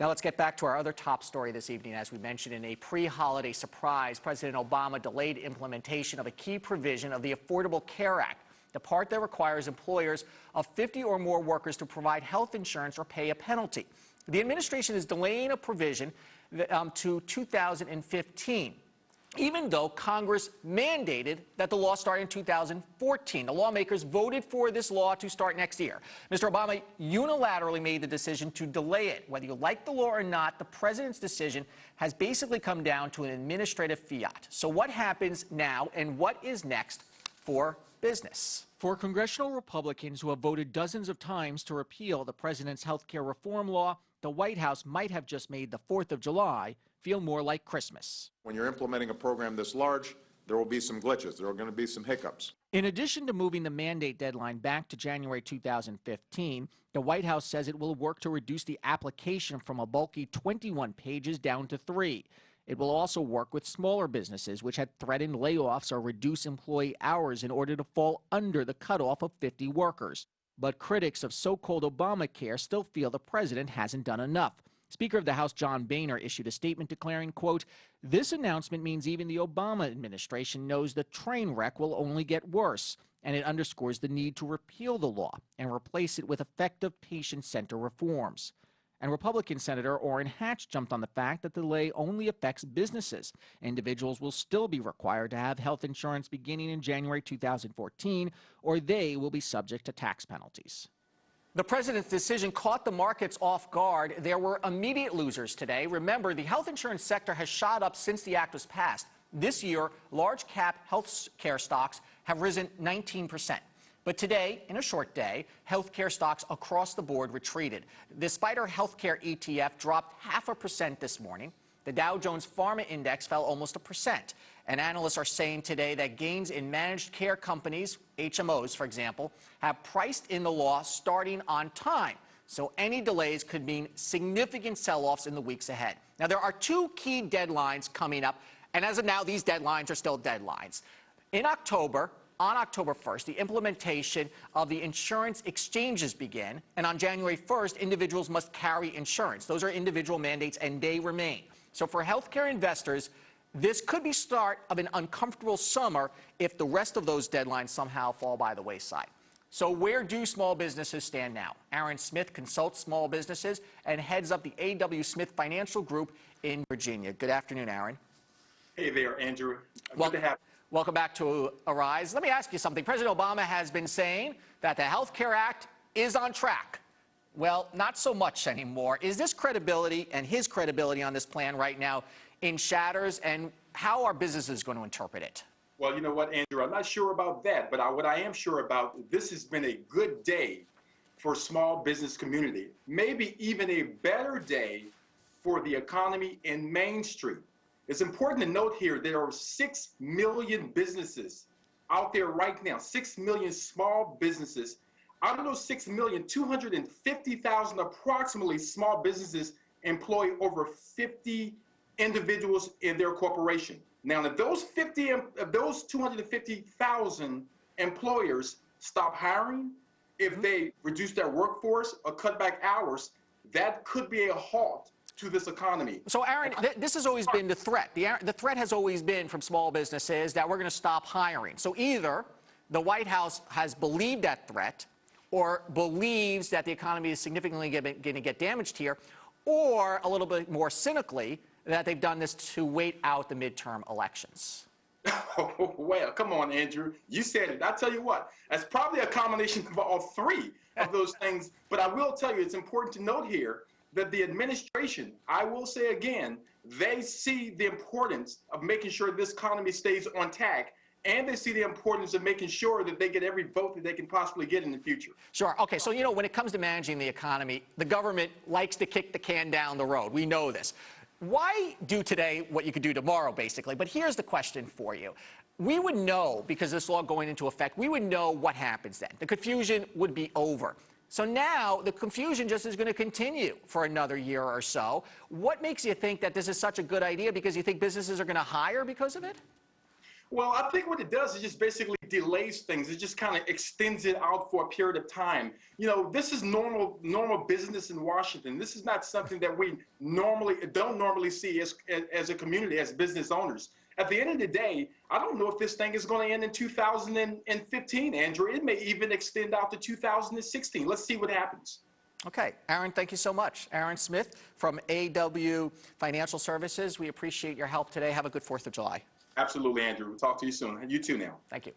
Now let's get back to our other top story this evening. As we mentioned, in a pre-holiday surprise, President Obama delayed implementation of a key provision of the Affordable Care Act, the part that requires employers of 50 or more workers to provide health insurance or pay a penalty. The administration is delaying a provision to 2015. Even though Congress mandated that the law start in 2014. The lawmakers voted for this law to start next year. Mr. Obama unilaterally made the decision to delay it. Whether you like the law or not, the president's decision has basically come down to an administrative fiat. So what happens now, and what is next for business? For congressional Republicans who have voted dozens of times to repeal the president's health care reform law, the White House might have just made the 4th of July feel more like Christmas. When you're implementing a program this large, there will be some glitches. There are going to be some hiccups. In addition to moving the mandate deadline back to January 2015, the White House says it will work to reduce the application from a bulky 21 pages down to 3. It will also work with smaller businesses which had threatened layoffs or reduce employee hours in order to fall under the cutoff of 50 workers. But critics of so-called Obamacare still feel the president hasn't done enough. Speaker of the House John Boehner issued a statement declaring, quote, "This announcement means even the Obama administration knows the train wreck will only get worse, and it underscores the need to repeal the law and replace it with effective patient-centered reforms." And Republican Senator Orrin Hatch jumped on the fact that the delay only affects businesses. Individuals will still be required to have health insurance beginning in January 2014, or they will be subject to tax penalties. The president's decision caught the markets off guard. There were immediate losers today. Remember, the health insurance sector has shot up since the act was passed. This year, large cap health care stocks have risen 19%. But today, in a short day, healthcare stocks across the board retreated. The Spider Healthcare ETF dropped 0.5% this morning. The Dow Jones Pharma Index fell almost 1%. And analysts are saying today that gains in managed care companies, HMOs, for example, have priced in the law starting on time. So any delays could mean significant sell-offs in the weeks ahead. Now, there are two key deadlines coming up. And as of now, these deadlines are still deadlines. In October, on October 1st, the implementation of the insurance exchanges begin, and on January 1st, individuals must carry insurance. Those are individual mandates, and they remain. So for healthcare investors, this could be start of an uncomfortable summer if the rest of those deadlines somehow fall by the wayside. So where do small businesses stand now? Aaron Smith consults small businesses and heads up the A.W. Smith Financial Group in Virginia. Good afternoon, Aaron. Hey there, Andrew. Good to have you. Welcome back to Arise. Let me ask you something. President Obama has been saying that the Health Care Act is on track. Well, not so much anymore. Is this credibility and his credibility on this plan right now in shatters, and how are businesses going to interpret it? Well, you know what, Andrew, I'm not sure about that, but what I am sure about, this has been a good day for small business community, maybe even a better day for the economy in Main Street. It's important to note here there are 6 million businesses out there right now, 6 million small businesses. Out of those 6 million, 250,000 approximately small businesses employ over 50 individuals in their corporation. Now, if those 250,000 employers stop hiring, if they reduce their workforce or cut back hours, that could be a halt to this economy. So, Aaron, this has always been the threat. The threat has always been from small businesses that we're going to stop hiring. So either the White House has believed that threat or believes that the economy is significantly going to get damaged here, or a little bit more cynically, that they've done this to wait out the midterm elections. Well, come on, Andrew. You said it. I tell you what, that's probably a combination of all three of those things. But I will tell you, it's important to note here that the administration, I will say again, they see the importance of making sure this economy stays on track, and they see the importance of making sure that they get every vote that they can possibly get in the future. Sure. Okay, so, you know, when it comes to managing the economy, the government likes to kick the can down the road. We know this. Why do today what you could do tomorrow, basically? But here's the question for you. We would know, because this law going into effect, we would know what happens then. The confusion would be over. So now the confusion just is going to continue for another year or so. What makes you think that this is such a good idea? Because you think businesses are going to hire because of it? Well, I think what it does is just basically delays things. It just kind of extends it out for a period of time. You know, this is normal business in Washington. This is not something that we don't normally see as a community, as business owners. At the end of the day, I don't know if this thing is going to end in 2015, Andrew. It may even extend out to 2016. Let's see what happens. Okay, Aaron, thank you so much. Aaron Smith from AW Financial Services. We appreciate your help today. Have a good 4th of July. Absolutely, Andrew. We'll talk to you soon. You too now. Thank you.